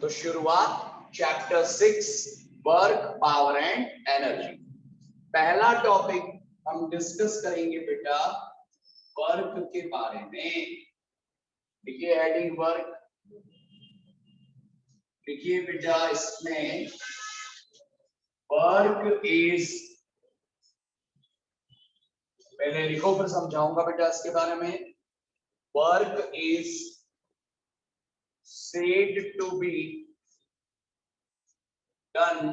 तो शुरुआत chapter 6 work power and energy. पहला टॉपिक हम डिस्कस करेंगे बेटा वर्क के बारे में। देखिए हेडिंग वर्क, देखिए बेटा इसमें वर्क इज, पहले लिखो फिर समझाऊंगा बेटा इसके बारे में। Work is said to be done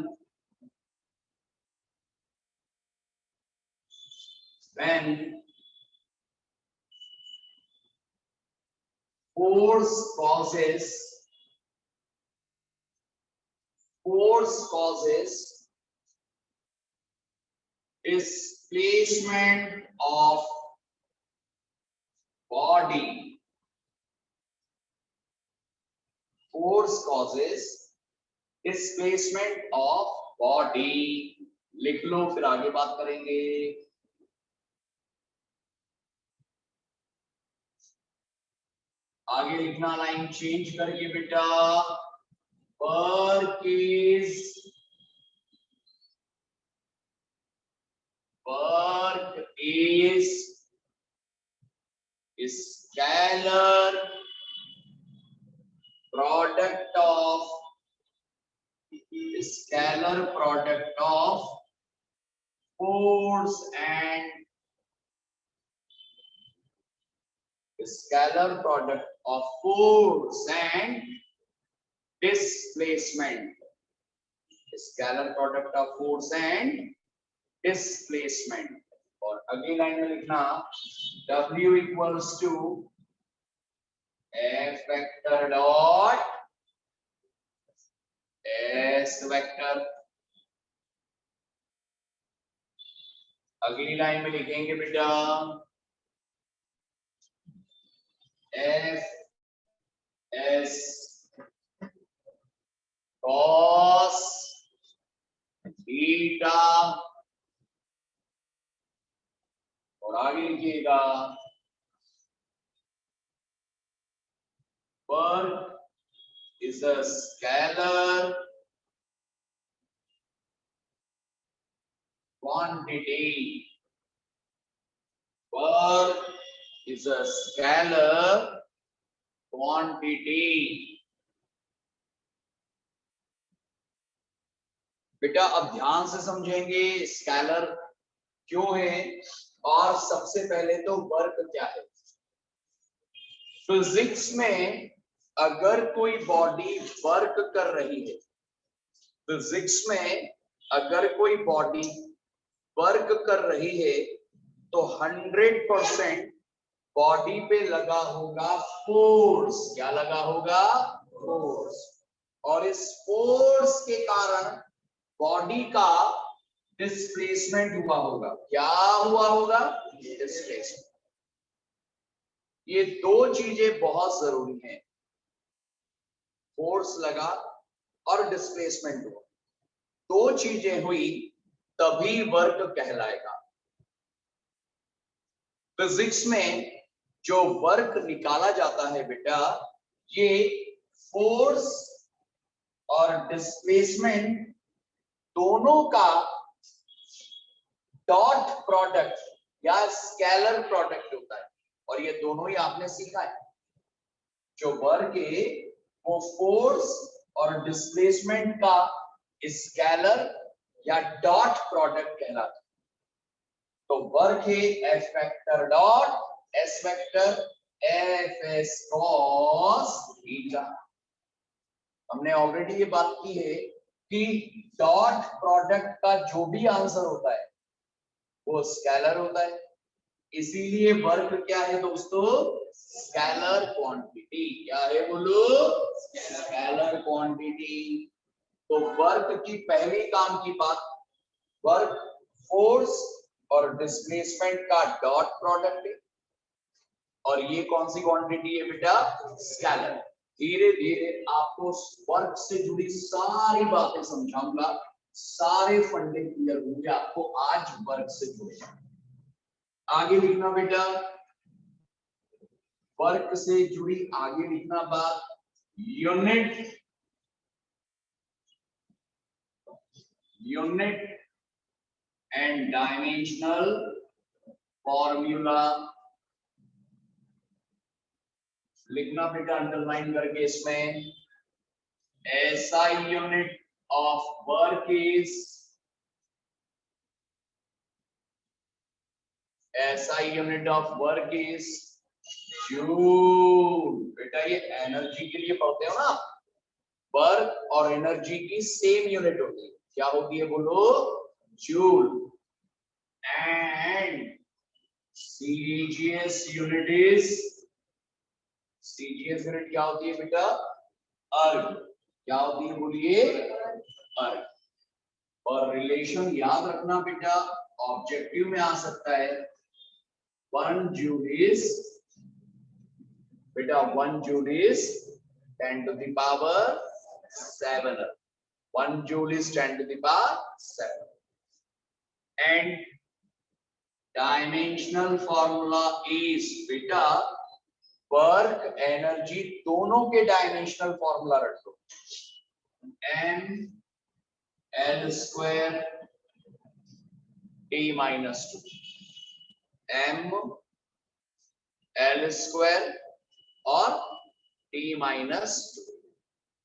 when force causes displacement of body. Force causes displacement of body. लिख लो फिर आगे बात करेंगे। आगे लिखना लाइन चेंज करके बेटा। Work is scalar product of force and displacement. Scalar product of force and displacement. और अगली लाइन में लिखना W equals to F vector dot S vector। अगली लाइन में लिखेंगे बेटा F S cos थीटा, और आगे लिखिएगा work is a scalar quantity. Work is a scalar quantity. बेटा अब ध्यान से समझेंगे स्केलर क्यों है और सबसे पहले तो वर्क क्या है। फिजिक्स में अगर कोई बॉडी वर्क कर रही है, फिजिक्स में अगर कोई बॉडी वर्क कर रही है तो 100% बॉडी पे लगा होगा फोर्स। क्या लगा होगा? फोर्स। और इस फोर्स के कारण बॉडी का डिस्प्लेसमेंट हुआ होगा। क्या हुआ होगा? डिस्प्लेसमेंट। ये दो चीजें बहुत जरूरी हैं, फोर्स लगा और डिस्प्लेसमेंट हुआ, दो चीजें हुई तभी वर्क कहलाएगा। फिजिक्स में जो वर्क निकाला जाता है बेटा, ये फोर्स और डिस्प्लेसमेंट दोनों का डॉट प्रोडक्ट या स्केलर प्रोडक्ट होता है। और ये दोनों ही आपने सीखा है। जो वर्क है वो फोर्स और डिस्प्लेसमेंट का स्केलर या डॉट प्रोडक्ट कहलाता है। तो वर्क है F vector dot S vector F S cos theta. हमने ऑलरेडी ये बात की है कि डॉट प्रोडक्ट का जो भी आंसर होता है वो स्केलर होता है। इसीलिए वर्क क्या है दोस्तों? Scalar quantity. क्या है बोलो? Scalar quantity. तो वर्क की पहली काम की बात, वर्क फोर्स और डिस्प्लेसमेंट का डॉट प्रोडक्ट है। और ये कौन सी क्वांटिटी है बेटा? स्केलर। धीरे धीरे आपको वर्क से जुड़ी सारी बातें समझाऊंगा, सारे फंडे क्लियर होंगे आपको आज वर्क से जुड़े। आगे लिखना बेटा, वर्क से जुड़ी आगे लिखना बात, unit unit and dimensional formula लिखना बेटा अंडरलाइन करके इसमें SI unit of work is SI unit of work is joule. बेटा ये एनर्जी के लिए पढ़ते हो ना, वर्क और एनर्जी की सेम यूनिट होती है, क्या होती है बोलो, joule. And CGS unit is, CGS unit क्या होती है बेटा, अर्ग। क्या होती है बोलिए, अर्ग। और रिलेशन याद रखना बेटा, ऑब्जेक्टिव में आ सकता है, 1 जूल इज बेटा 1 joule is 10 to the power 7. 1 joule is 10 to the power 7. And dimensional formula is बेटा वर्क एनर्जी दोनों के डायमेंशनल फॉर्मूला रख दो, ml square t minus 2, ml square और t minus 2।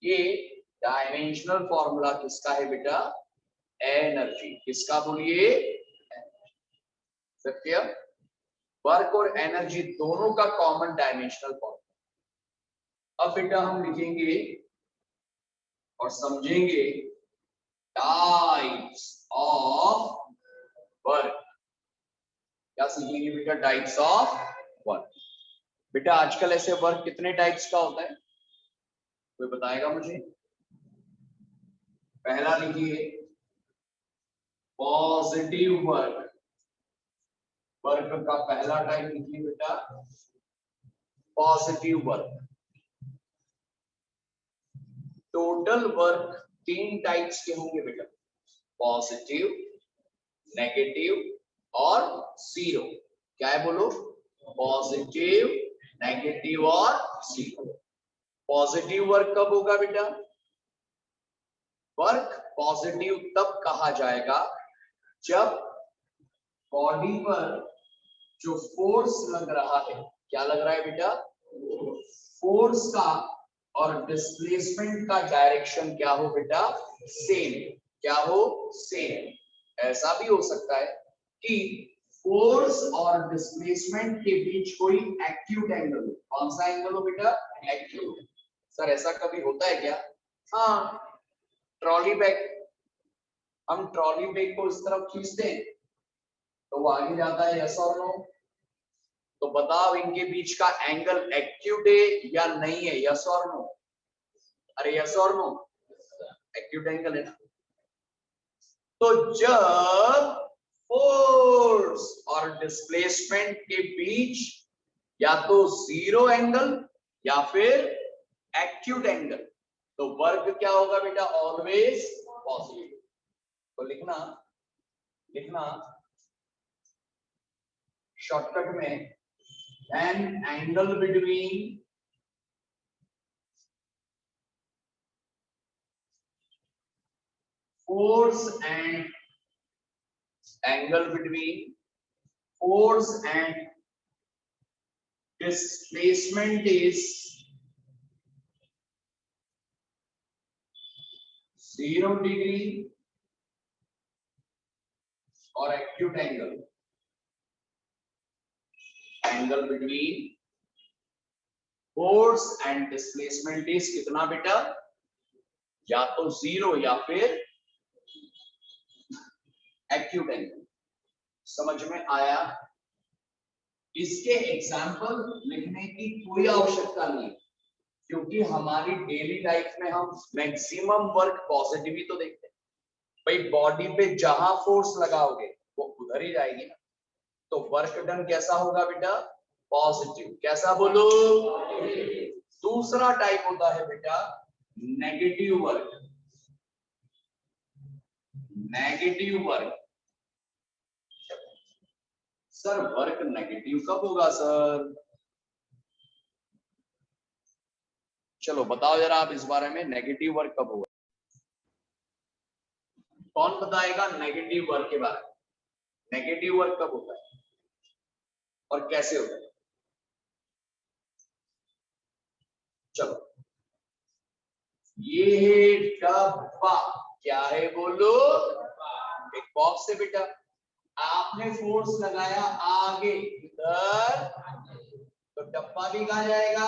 ये डायमेंशनल फॉर्मूला किसका है बेटा, एनर्जी। किसका बोलिए, सत्य। वर्क और एनर्जी दोनों का कॉमन डायमेंशनल फॉर्मूला। अब बेटा हम लिखेंगे और समझेंगे टाइप्स ऑफ वर्क। क्या सीखेंगे बेटा, टाइप्स ऑफ वर्क। बेटा आजकल ऐसे वर्क कितने टाइप्स का होता है, कोई बताएगा मुझे। पहला लिखिए पॉजिटिव वर्क। वर्क का पहला टाइप लिखिए बेटा positive work. Total work 3 types के होंगे बेटा, पॉजिटिव, नेगेटिव और जीरो। क्या है बोलो, पॉजिटिव, नेगेटिव और जीरो। पॉजिटिव वर्क कब होगा बेटा, वर्क पॉजिटिव तब कहा जाएगा जब बॉडी पर जो फोर्स लग रहा है, क्या लग रहा है बेटा, फोर्स का और डिस्प्लेसमेंट का डायरेक्शन क्या हो बेटा, सेम। क्या हो, सेम। ऐसा भी हो सकता है कि फोर्स और डिस्प्लेसमेंट के बीच कोई एक्यूट एंगल हो। कौन सा एंगल हो बेटा, एक्यूट। सर ऐसा कभी होता है क्या, हाँ, ट्रॉली बैग, हम ट्रॉली बैग को इस तरफ खींचते हैं तो वो आगे जाता है, यस और नो। तो बताओ इनके बीच का एंगल एक्यूट है या नहीं है, यस और नो। अरे यस और नो, एक्यूट एंगल है ना। तो जब फोर्स और डिस्प्लेसमेंट के बीच या तो जीरो एंगल या फिर एक्यूट एंगल, तो वर्क क्या होगा बेटा, ऑलवेज पॉजिटिव। तो लिखना शॉर्टकट में, an angle between force and displacement is 0 degree और acute angle between force and displacement is कितना बेटा, या तो 0 या फिर एक्यूट एंगल। समझ में आया। इसके एग्जाम्पल लिखने की कोई आवश्यकता नहीं, क्योंकि हमारी डेली लाइफ में हम मैक्सिमम वर्क पॉजिटिव ही तो देखते हैं। भाई बॉडी पे जहां फोर्स लगाओगे वो उधर ही जाएगी ना, तो वर्क डन कैसा होगा बेटा, पॉजिटिव। कैसा बोलो। दूसरा टाइप होता है बेटा negative work. Sir work negative कब होगा सर, चलो बताओ जरा आप इस बारे में, नेगेटिव वर्क कब होगा। कौन बताएगा नेगेटिव वर्क के बारे में? नेगेटिव वर्क कब होता है और कैसे होता है? चलो, ये है डब्बा। क्या है बोलो? एक बॉक्स है बेटा, आपने फोर्स लगाया आगे इधर, तो डब्बा भी कहाँ जाएगा?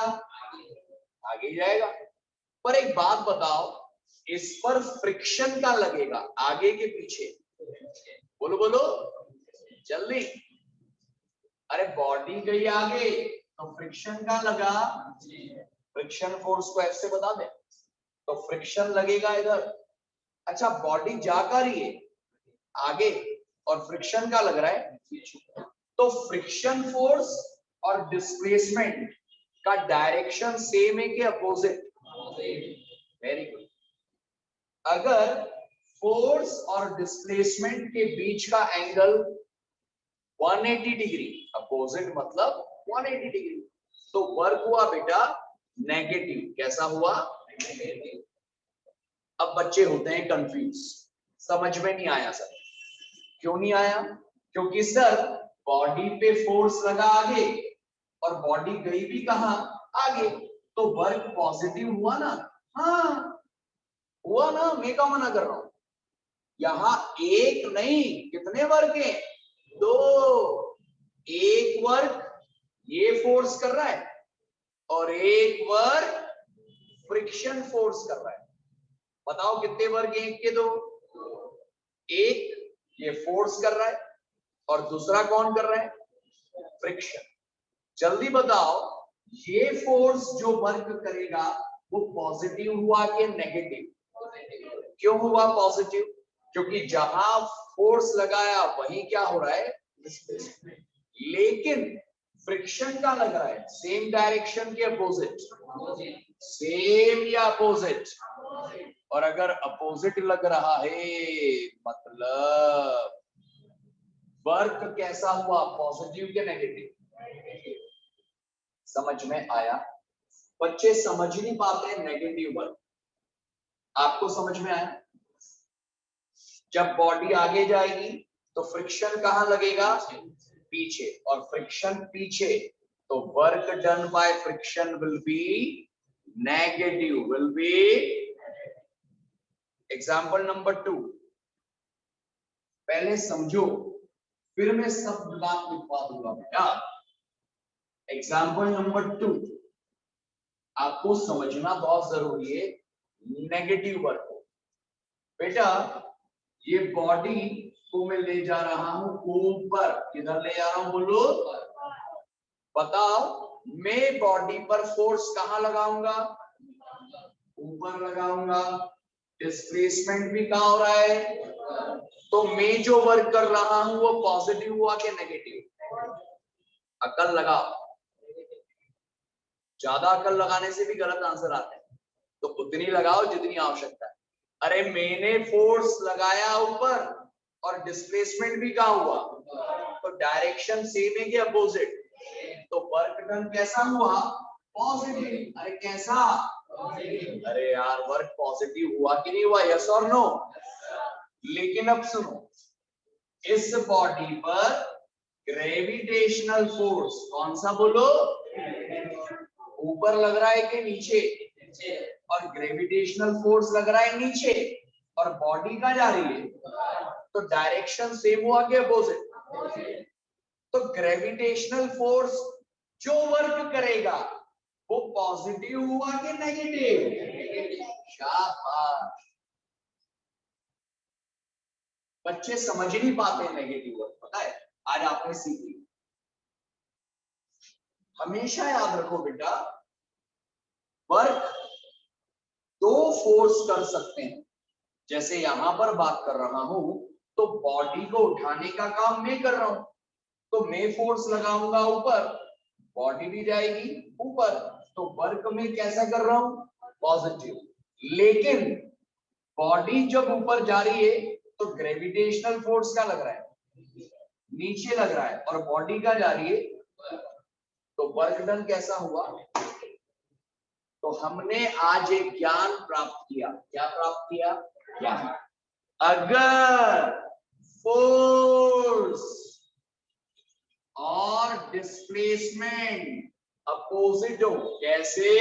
आगे जाएगा। पर एक बात बताओ, इस पर फ्रिक्शन का लगेगा आगे के पीछे? बोलो बोलो जल्दी। अरे बॉडी गई आगे तो फ्रिक्शन का लगा, फ्रिक्शन फोर्स को ऐसे बता दे, तो फ्रिक्शन लगेगा इधर। अच्छा, बॉडी जा कर रही है आगे और फ्रिक्शन का लग रहा है पीछे, तो फ्रिक्शन फोर्स और डिस्प्लेसमेंट का डायरेक्शन सेम है कि अपोजिट? Very good. अगर फोर्स और डिस्प्लेसमेंट के बीच का एंगल 180 डिग्री, अपोजिट मतलब 180 डिग्री, तो वर्क हुआ बेटा नेगेटिव। कैसा हुआ? नेगेटिव। अब बच्चे होते हैं कंफ्यूज, समझ में नहीं आया सर। क्यों नहीं आया? क्योंकि सर बॉडी पे फोर्स लगा आगे और बॉडी गई भी कहां? आगे, तो वर्क पॉजिटिव हुआ ना? हाँ हुआ ना, मैं क्या मना कर रहा हूं? यहां एक नहीं, कितने वर्क हैं? दो। एक वर्क ये फोर्स कर रहा है और एक वर्क फ्रिक्शन फोर्स कर रहा है। बताओ कितने वर्क हैं एक के? दो। एक ये फोर्स कर रहा है और दूसरा कौन कर रहा है? फ्रिक्शन। जल्दी बताओ, ये फोर्स जो वर्क करेगा वो पॉजिटिव हुआ कि नेगेटिव? क्यों हुआ पॉजिटिव? क्योंकि जहां फोर्स लगाया वहीं क्या हो रहा है? डिस्प्लेसमेंट। लेकिन फ्रिक्शन का लग रहा है सेम डायरेक्शन के अपोजिट? सेम या अपोजिट? और अगर अपोजिट लग रहा है मतलब वर्क कैसा हुआ? पॉजिटिव के नेगेटिव? समझ में आया? बच्चे समझ नहीं पाते नेगेटिव वर्क। आपको समझ में आया? जब बॉडी आगे जाएगी तो फ्रिक्शन कहां लगेगा? पीछे। और फ्रिक्शन पीछे, तो work done by friction will be negative, will be. Example number 2, पहले समझो फिर मैं सब बात लिखवा दूंगा बेटा। एग्जाम्पल नंबर 2 आपको समझना बहुत जरूरी है, नेगेटिव वर्क को। बेटा ये बॉडी को मैं ले जा रहा हूं ऊपर। किधर ले जा रहा हूं बोलो? बताओ, मैं बॉडी पर फोर्स कहां लगाऊंगा? ऊपर लगाऊंगा। डिस्प्लेसमेंट भी कहां हो रहा है? तो मैं जो वर्क कर रहा हूं वो पॉजिटिव हुआ कि नेगेटिव? अकल लगाओ। ज्यादा अकल लगाने से भी गलत आंसर आते हैं, तो उतनी लगाओ जितनी आवश्यकता है। अरे मैंने फोर्स लगाया ऊपर और डिस्प्लेसमेंट भी कहां हुआ? तो डायरेक्शन सेम है कि अपोजिट? तो वर्क डन कैसा हुआ? पॉजिटिव। अरे कैसा? अरे यार वर्क पॉजिटिव हुआ कि नहीं हुआ? यस और नो? लेकिन अब सुनो, इस बॉडी पर ग्रेविटेशनल फोर्स कौन सा बोलो? ऊपर लग रहा है कि नीचे? और ग्रेविटेशनल फोर्स लग रहा है नीचे, और बॉडी कहां जा रही है? तो डायरेक्शन सेम हुआ कि अपोजिट? तो ग्रेविटेशनल फोर्स जो वर्क करेगा वो पॉजिटिव हुआ कि नेगेटिव? शाबाश। बच्चे समझ नहीं पाते नेगेटिव वर्क, पता है? आज आपने सीख लिया। हमेशा याद रखो बेटा, वर्क दो फोर्स कर सकते हैं। जैसे यहां पर बात कर रहा हूं तो बॉडी को उठाने का काम मैं कर रहा हूं, तो मैं फोर्स लगाऊंगा ऊपर, बॉडी भी जाएगी ऊपर, तो वर्क में कैसा कर रहा हूं? पॉजिटिव। लेकिन बॉडी जब ऊपर जा रही है तो ग्रेविटेशनल फोर्स क्या लग रहा है? नीचे लग रहा है, और बॉडी का जा रही है, तो वर्क डन कैसा हुआ? तो हमने आज एक ज्ञान प्राप्त किया। क्या प्राप्त किया? ज्ञान। अगर फोर्स और डिस्प्लेसमेंट अपोजिट हो, कैसे,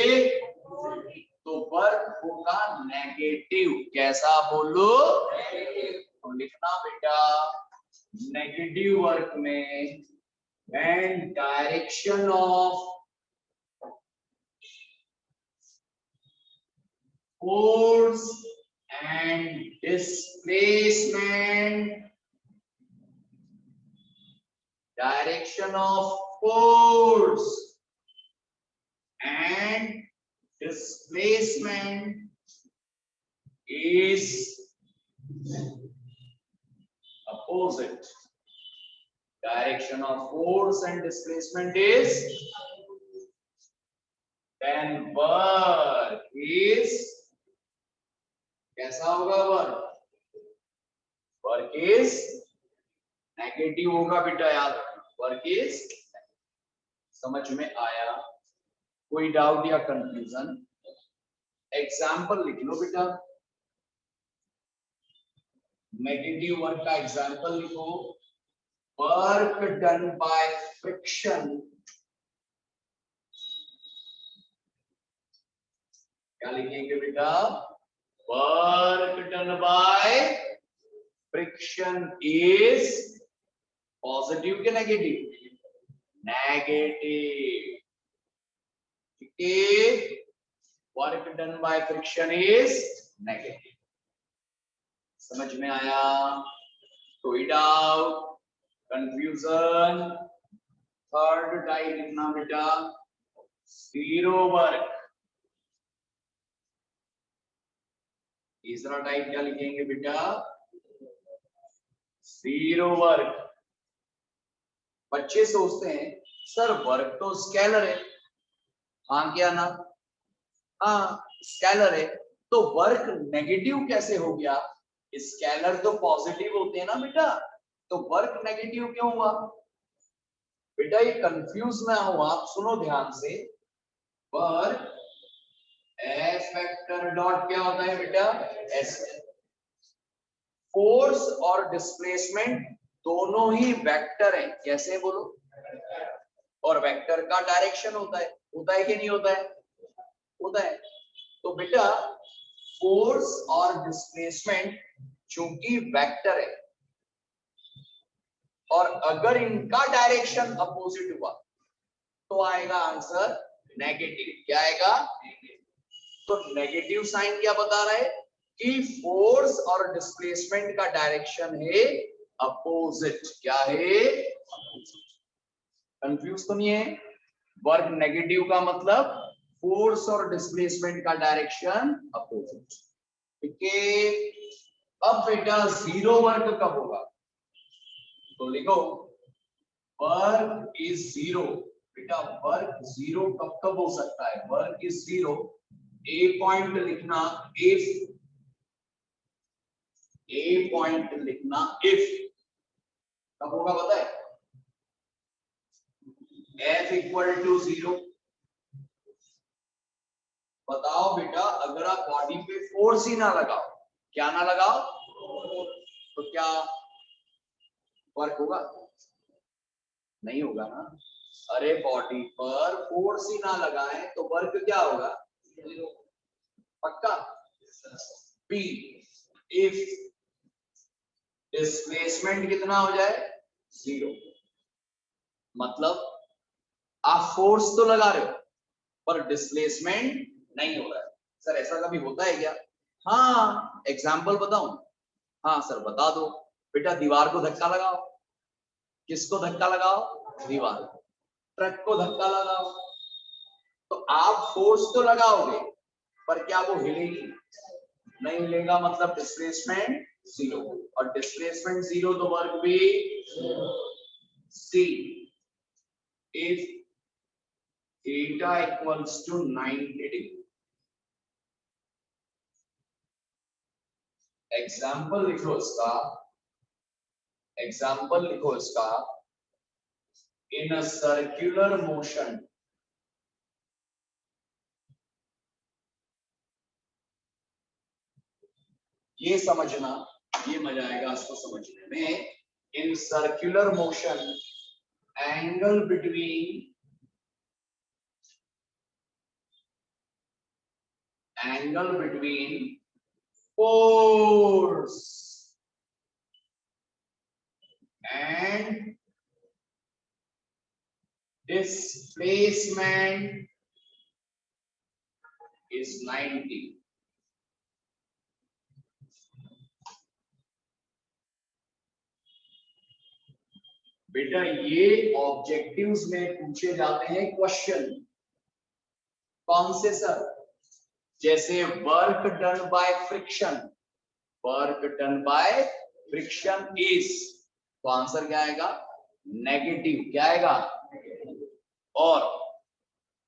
तो वर्क होगा नेगेटिव। कैसा बोलो? तो लिखना बेटा, नेगेटिव वर्क में and direction of force and displacement, direction of force and displacement is opposite. Direction of force and displacement is, then work is, कैसा होगा वर्क? वर्क इज नेगेटिव होगा बेटा, याद रखना, वर्क इज। समझ में आया? कोई डाउट या कंफ्यूजन? एग्जाम्पल लिख लो बेटा, नेगेटिव वर्क का एग्जाम्पल लिखो। वर्क डन बाय फ्रिक्शन, क्या लिखेंगे बेटा? Work done by friction is positive के नेगेटिव? नेगेटिव। ठीक है, work done by friction is negative. समझ में आया? कोई डाउट, कंफ्यूजन? थर्ड टाइप लिखना बेटा, जीरो वर्क। तीसरा टाइप क्या लिखेंगे बेटा? Zero work. बच्चे सोचते हैं सर वर्क तो स्केलर है। हाँ क्या ना? हाँ स्केलर है, तो वर्क नेगेटिव कैसे हो गया? स्केलर तो पॉजिटिव होते हैं ना बेटा, तो वर्क नेगेटिव क्यों हुआ? बेटा ये कंफ्यूज ना हो आप, सुनो ध्यान से। वर्क एफ वेक्टर डॉट क्या होता है बेटा? एस। फोर्स और डिस्प्लेसमेंट दोनों ही वेक्टर हैं, कैसे बोलो? और वेक्टर का डायरेक्शन होता है कि नहीं होता है? होता है। तो बेटा फोर्स और डिस्प्लेसमेंट चूंकि वेक्टर है, और अगर इनका डायरेक्शन अपोजिट हुआ तो आएगा आंसर नेगेटिव। क्या आएगा? तो नेगेटिव साइन क्या बता रहा है? कि फोर्स और डिस्प्लेसमेंट का डायरेक्शन है अपोजिट। क्या है? कंफ्यूज तो नहीं है? वर्क नेगेटिव का मतलब फोर्स और डिस्प्लेसमेंट का डायरेक्शन अपोजिट। ठीक है, अब बेटा जीरो वर्क कब होगा? तो लिखो वर्क इज जीरो। बेटा वर्क जीरो कब कब हो सकता है? Work is zero, A point लिखना इफ, ए पॉइंट लिखना इफ। कब होगा पता है? F equal to zero. बताओ बेटा, अगर आप बॉडी पे फोर्स ही ना लगाओ, क्या ना लगाओ, तो क्या वर्क होगा? नहीं होगा ना। अरे बॉडी पर फोर्स ही ना लगाए तो वर्क क्या होगा? पक्का? बी इफ डिस्प्लेसमेंट कितना हो जाए? जीरो। मतलब आप फोर्स तो लगा रहे हो पर डिस्प्लेसमेंट नहीं हो रहा है। सर ऐसा कभी होता है क्या? हाँ एग्जाम्पल बताऊं? हाँ सर बता दो। बेटा दीवार को धक्का लगाओ। किसको धक्का लगाओ? दीवार। ट्रक को धक्का लगाओ। तो आप फोर्स तो लगाओगे पर क्या वो हिलेगी? नहीं हिलेगा, मतलब डिस्प्लेसमेंट जीरो। और डिस्प्लेसमेंट जीरो तो वर्क भी सी। If theta equals to 90 degree. Example लिखो इसका, एग्जाम्पल लिखो इसका। इन अ सर्कुलर मोशन, ये समझना ये मजा आएगा इसको समझने में। In circular motion angle between force and displacement is 90. बेटा ये ऑब्जेक्टिव्स में पूछे जाते हैं क्वेश्चन। कौन से सर? जैसे work done by friction, is, तो आंसर क्या आएगा? नेगेटिव। क्या आएगा? और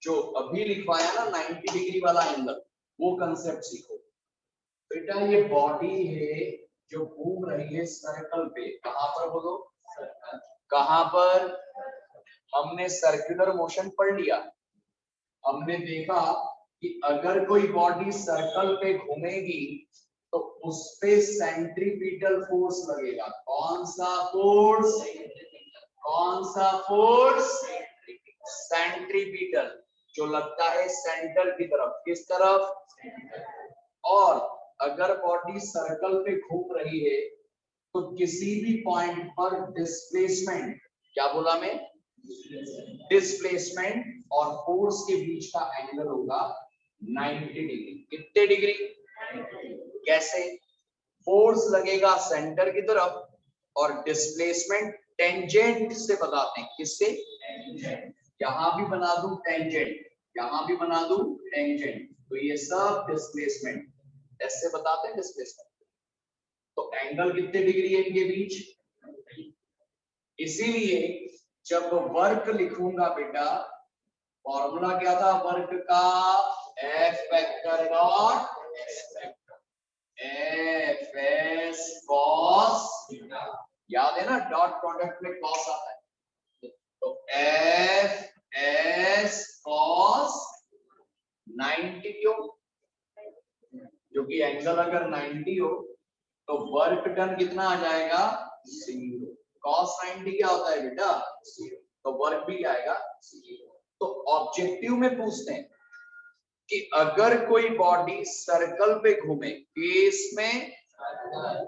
जो अभी लिखवाया ना 90 डिग्री वाला एंगल, वो कंसेप्ट सीखो। बेटा ये बॉडी है जो घूम रही है सर्कल पे, कहां पर बोलो? कहां पर? हमने सर्कुलर मोशन पढ़ लिया। हमने देखा कि अगर कोई बॉडी सर्कल पे घूमेगी तो उस पे सेंट्रीपिटल फोर्स लगेगा। कौन सा फोर्स? सेंट्रीपिटल, जो लगता है सेंटर की तरफ। किस तरफ? और अगर बॉडी सर्कल पे घूम रही है तो किसी भी पॉइंट पर डिस्प्लेसमेंट, क्या बोला मैं? डिस्प्लेसमेंट और फोर्स के बीच का एंगल होगा 90 डिग्री। कितने डिग्री? कैसे? फोर्स लगेगा सेंटर की तरफ और डिस्प्लेसमेंट टेंजेंट से बताते हैं। किससे? यहां भी बना दूं टेंजेंट, यहां भी बना दूं टेंजेंट, तो ये सब डिस्प्लेसमेंट ऐसे बताते हैं डिस्प्लेसमेंट। तो एंगल कितने डिग्री है इनके बीच? इसीलिए जब वर्क लिखूंगा बेटा, फॉर्मूला क्या था वर्क का? F vector dot F S cos. याद है ना, डॉट प्रोडक्ट में कॉस आता है, तो एफ एस कॉस 90 क्यों? क्योंकि एंगल अगर 90 हो तो वर्क डन कितना आ जाएगा? 0। कॉस 90 क्या होता है बेटा? 0। तो वर्क भी आएगा 0। तो ऑब्जेक्टिव में पूछते हैं कि अगर कोई बॉडी सर्कल पे घूमे, केस में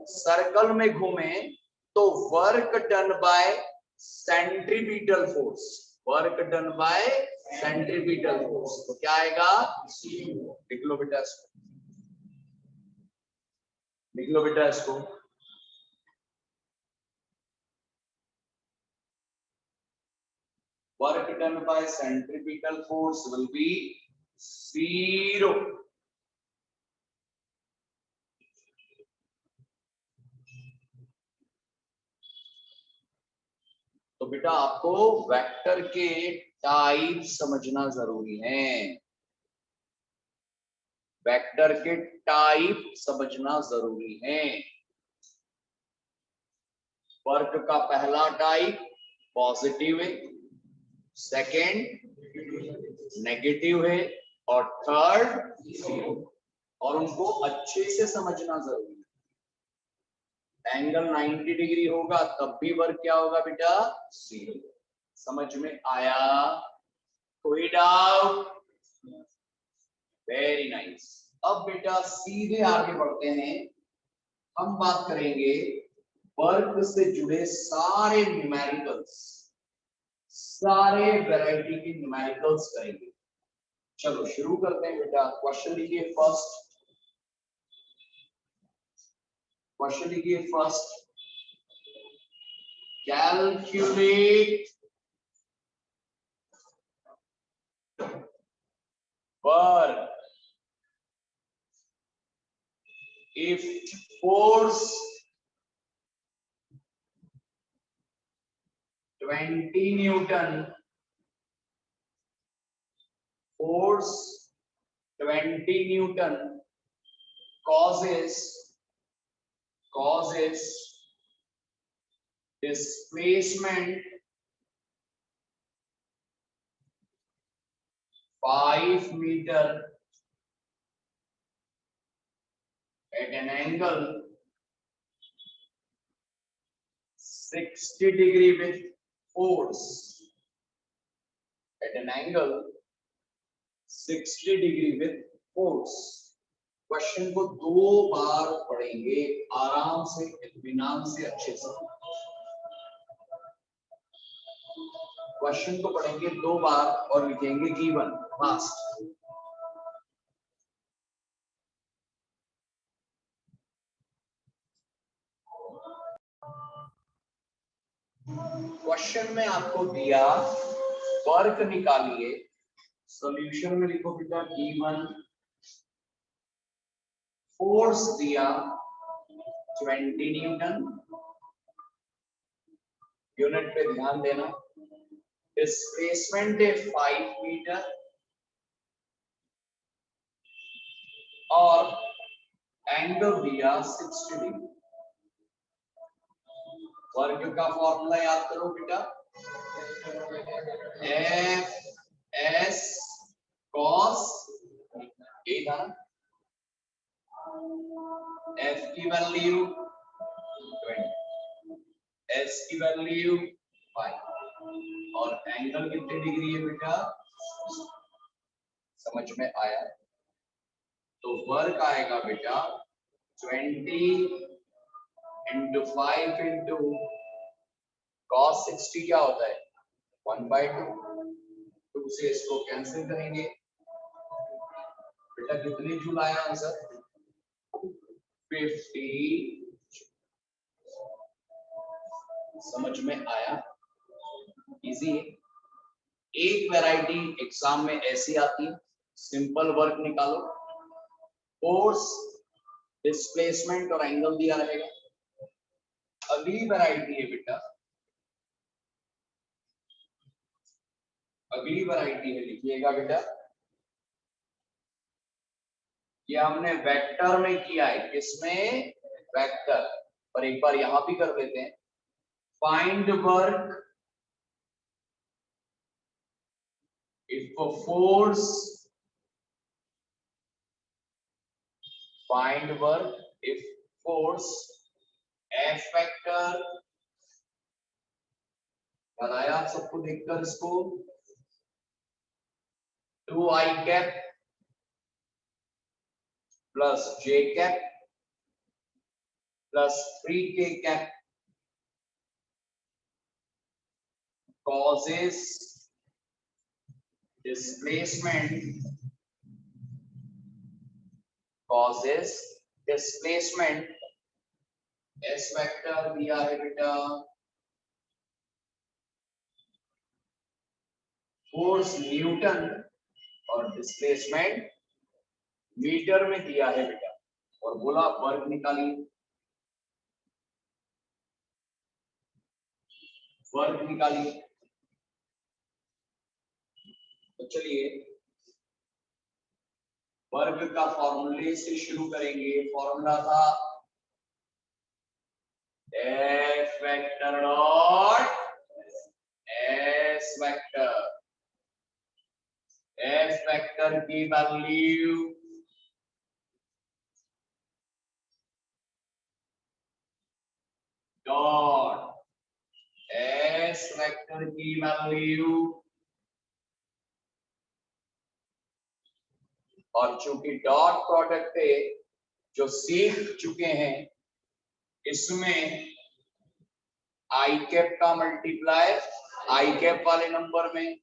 सर्कल में घूमे, तो work done by centripetal force, तो क्या आएगा? लिख लो बेटा इसको, लिख लो बेटा इसको। Work done by centripetal force will be 0. तो बेटा आपको वेक्टर के टाइप समझना जरूरी है, वेक्टर के टाइप समझना जरूरी है। वर्क का पहला टाइप पॉजिटिव है, सेकेंड नेगेटिव है और थर्ड 0, और उनको अच्छे से समझना जरूरी है। एंगल 90 डिग्री होगा तब भी वर्क क्या होगा बेटा? 0। समझ में आया? कोई डाउट? Very nice. अब बेटा सीधे आगे बढ़ते हैं, हम बात करेंगे वर्क से जुड़े सारे न्यूमेरिकल्स, सारे वैरायटी के न्यूमेरिकल्स करेंगे। चलो शुरू करते हैं बेटा। क्वेश्चन लिखिए first, calculate work if force 20 Newton, force 20 Newton causes displacement 5 meter at an angle 60 degree with force at an angle 60 degree with force। Question को 2 बार पढ़ेंगे आराम से, इत्मीनान से, अच्छे से। क्वेश्चन को पढ़ेंगे 2 बार और लिखेंगे गिवन फास्ट। क्वेश्चन में आपको दिया वर्क निकालिए, सॉल्यूशन में लिखो बेटा गिवन फोर्स दिया 20 न्यूटन, यूनिट पे ध्यान देना, डिस्प्लेसमेंट है 5 मीटर और एंगल दिया 60 डिग्री। वर्क का फॉर्मूला याद करो बेटा, एफ एस कॉस, यही था ना, एफ की वैल्यू 20, एस की वैल्यू 5 और एंगल कितने डिग्री है बेटा, समझ में आया? तो वर्क आएगा बेटा 20 इंटू 5 इंटू cos 60 क्या होता है 1/2, 2 से इसको कैंसिल करेंगे बेटा, कितने जूल आया आंसर 50। समझ में आया? इजी है। एक वैरायटी एग्जाम में ऐसी आती है, सिंपल वर्क निकालो, फोर्स, डिस्प्लेसमेंट और एंगल दिया रहेगा। अगली वैरायटी है बेटा, अगली वैरायटी है, लिखिएगा बेटा, ये हमने वेक्टर में किया है, किसमें, वेक्टर, पर एक बार यहां भी कर देते हैं। Find work if force, find work if force F vector, बताया आप सबको देखकर इसको, 2i cap plus j cap plus 3k cap causes displacement, causes displacement, s vector दिया है बेटा, फोर्स न्यूटन और डिस्प्लेसमेंट मीटर में दिया है बेटा, और बोला वर्क निकालिए, वर्क निकालिए। तो चलिए वर्क का फॉर्मूले से शुरू करेंगे। फॉर्मूला था F vector dot S vector, F vector की वैल्यू डॉट एस वेक्टर की वैल्यू, और चूंकि डॉट प्रोडक्ट है जो सीख चुके हैं, इसमें आई कैप का मल्टीप्लाई आई कैप वाले नंबर में,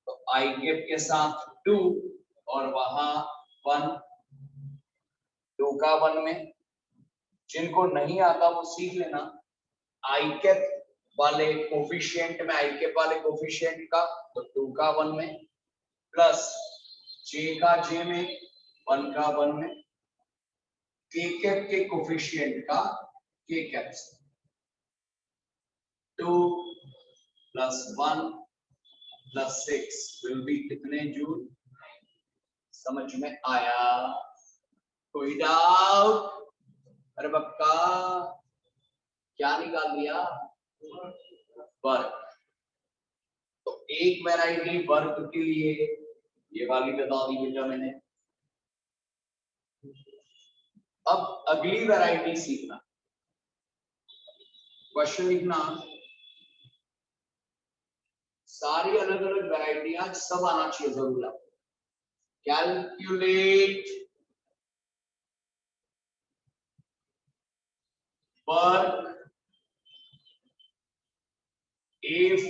तो आई कैप के साथ 2 और वहां 1, 2 का 1 में। जिनको नहीं आता वो सीख लेना, आई कैप वाले कोफिशिएंट में, आई कैप वाले कोफिशिएंट का तो 2 का 1 में, प्लस जे का जे में, 1 का 1 में, के कैप के कोफिशिएंट का के कैप से, 2 प्लस 1 प्लस 6 विल बी कितने जूल? समझ में आया? कोई डाउट? अरे बक्का क्या निकाल दिया? वर्क। तो एक वैरायटी वर्क के लिए ये वाली बता दी बेटा मैंने। अब अगली वैरायटी सीखना, क्वेश्चन लिखना, सारी अलग अलग वैरायटियां सब आना चाहिए जरूर। आप calculate work if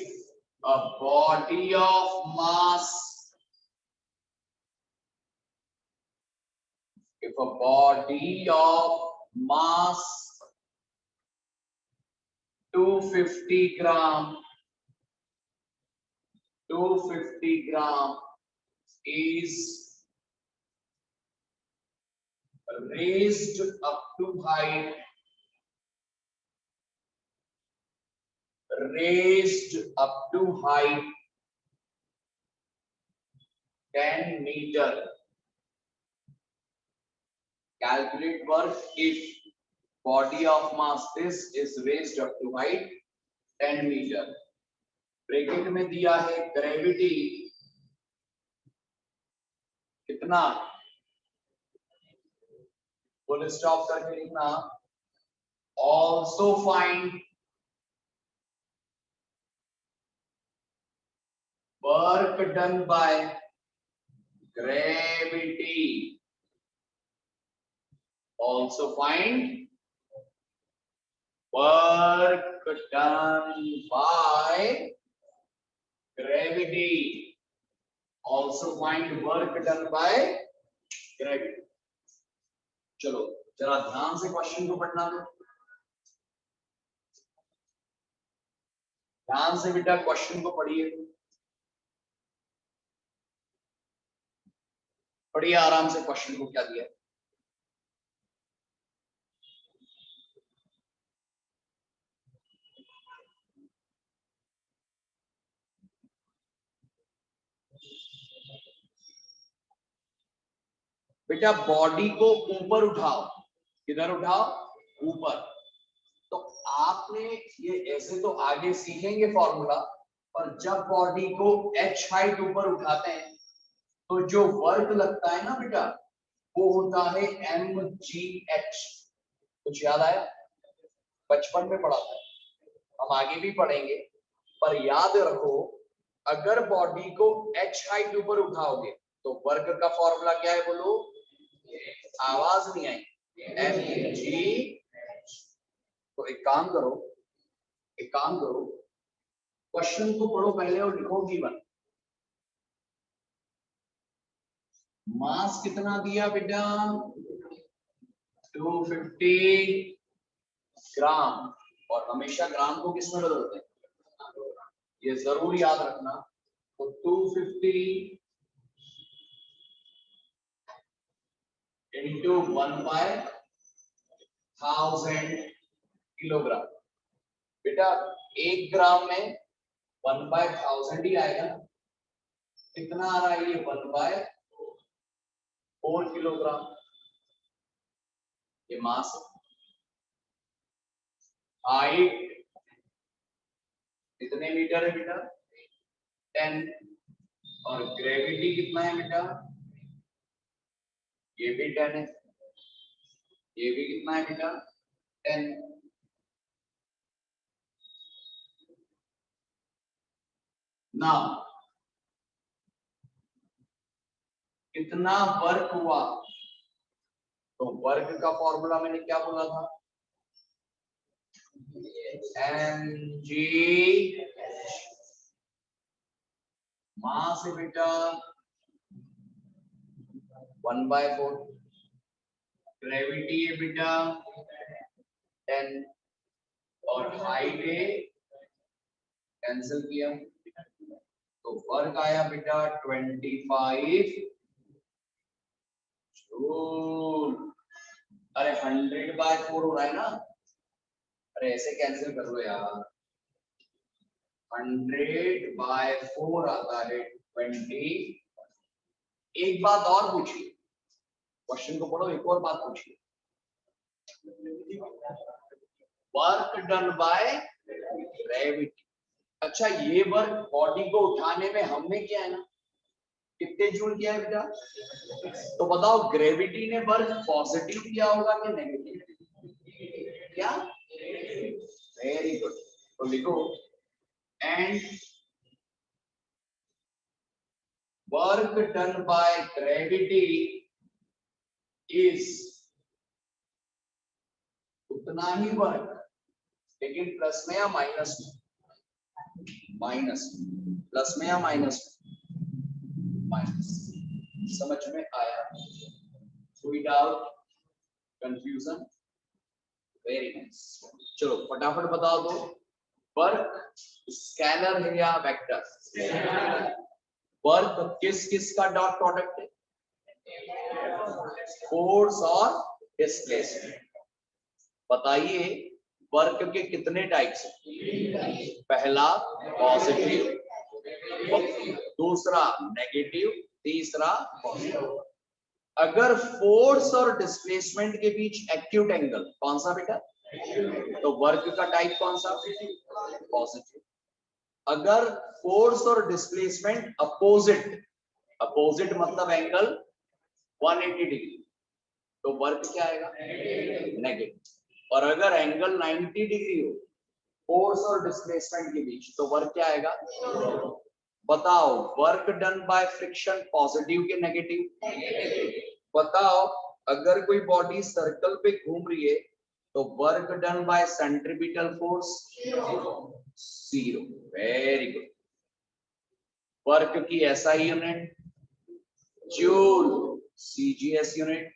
a body of mass, if a body of mass 250 gram is raised up to height, raised up to height 10 meter. Calculate work if body of mass this is raised up to height 10 meter. Bracket में दिया है gravity कितना, full stop करके लिखना, also find work done bye gravity, also find work done by gravity, also find work done by gravity. चलो जरा ध्यान से क्वेश्चन को पढ़ना दो, ध्यान से बेटा क्वेश्चन को पढ़िए, पढ़िए आराम से क्वेश्चन को क्या दिया। बेटा बॉडी को ऊपर उठाओ, किधर उठाओ, ऊपर। तो आपने ये ऐसे तो आगे सीखेंगे फॉर्मूला, और जब बॉडी को h हाइट ऊपर उठाते हैं तो जो वर्क लगता है ना बेटा वो होता है mgh। कुछ याद आया, बचपन में पढ़ा था, हम आगे भी पढ़ेंगे, पर याद रखो अगर बॉडी को h हाइट ऊपर उठाओगे तो वर्क का फॉर्मूला क्या है, बोलो, आवाज नहीं आई, mgh। तो एक काम करो, क्वेश्चन को पढ़ो पहले और लिखो गिवन। मास कितना दिया बेटा, 250 ग्राम, और हमेशा ग्राम को किस में बदलते हैं, ये जरूर याद रखना। तो 250 into 1/1000 किलोग्राम। बेटा 1 ग्राम में 1/1000 ही आएगा, कितना आ रहा है ये, 1/4 किलोग्राम, ये मास। हाइट कितने मीटर है बेटा, 10, और ग्रेविटी कितना है बेटा, ये भी 10 है, ये भी कितना है बेटा, 10। ना कितना वर्क हुआ, तो वर्क का फॉर्मूला मैंने क्या बोला था, mg, मास है बेटा 1/4, ग्रेविटी है बेटा 10, और हाइट है, कैंसिल किया तो वर्क आया बेटा 25 जूल। अरे 100/4 हो रहा है ना, अरे ऐसे कैंसिल कर लो यार, 100/4 आता है 20। एक बात और पूछिए, क्वेश्चन को पढ़ो, एक और बात पूछिए, वर्क डन बाय ग्रेविटी। अच्छा ये वर्क बॉडी को उठाने में हमने किया है ना, कितने जूल किया है बेटा, तो बताओ ग्रेविटी ने वर्क पॉजिटिव किया होगा कि नेगेटिव, क्या वेरी गुड। तो लिखो and work done by gravity is उतना ही वर्क, लेकिन प्लस में या माइनस में, माइनस, प्लस में या माइनस में, माइनस। समझ में आया? कोई डाउट, कंफ्यूजन? Very nice. चलो फटाफट बता दो, वर्क स्केलर है या वेक्टर? वर्क किस किस का डॉट प्रोडक्ट है? फोर्स और डिस्प्लेसमेंट। बताइए वर्क के कितने टाइप्स हैं? पहला पॉजिटिव, दूसरा नेगेटिव, तीसरा पॉजिटिव। अगर फोर्स और डिस्प्लेसमेंट के बीच एक्यूट एंगल कौन सा बेटा? तो वर्क का टाइप कौन सा? पॉजिटिव। अगर फोर्स और डिस्प्लेसमेंट अपोजिट, अपोजिट मतलब एंगल 180 डिग्री, तो वर्क क्या आएगा? नेगेटिव। और अगर एंगल 90 डिग्री हो फोर्स और डिस्प्लेसमेंट के बीच, तो वर्क क्या आएगा? बताओ work done by friction positive के नेगेटिव? बताओ अगर कोई बॉडी सर्कल पे घूम रही है तो work done by centripetal force zero. Very good. Work की SI unit joule, CGS unit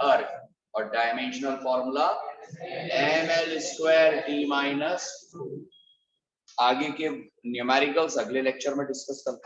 अर्थ, और dimensional formula ml square T minus. आगे के न्यूमेरिकल्स अगले लेक्चर में डिस्कस करते हैं।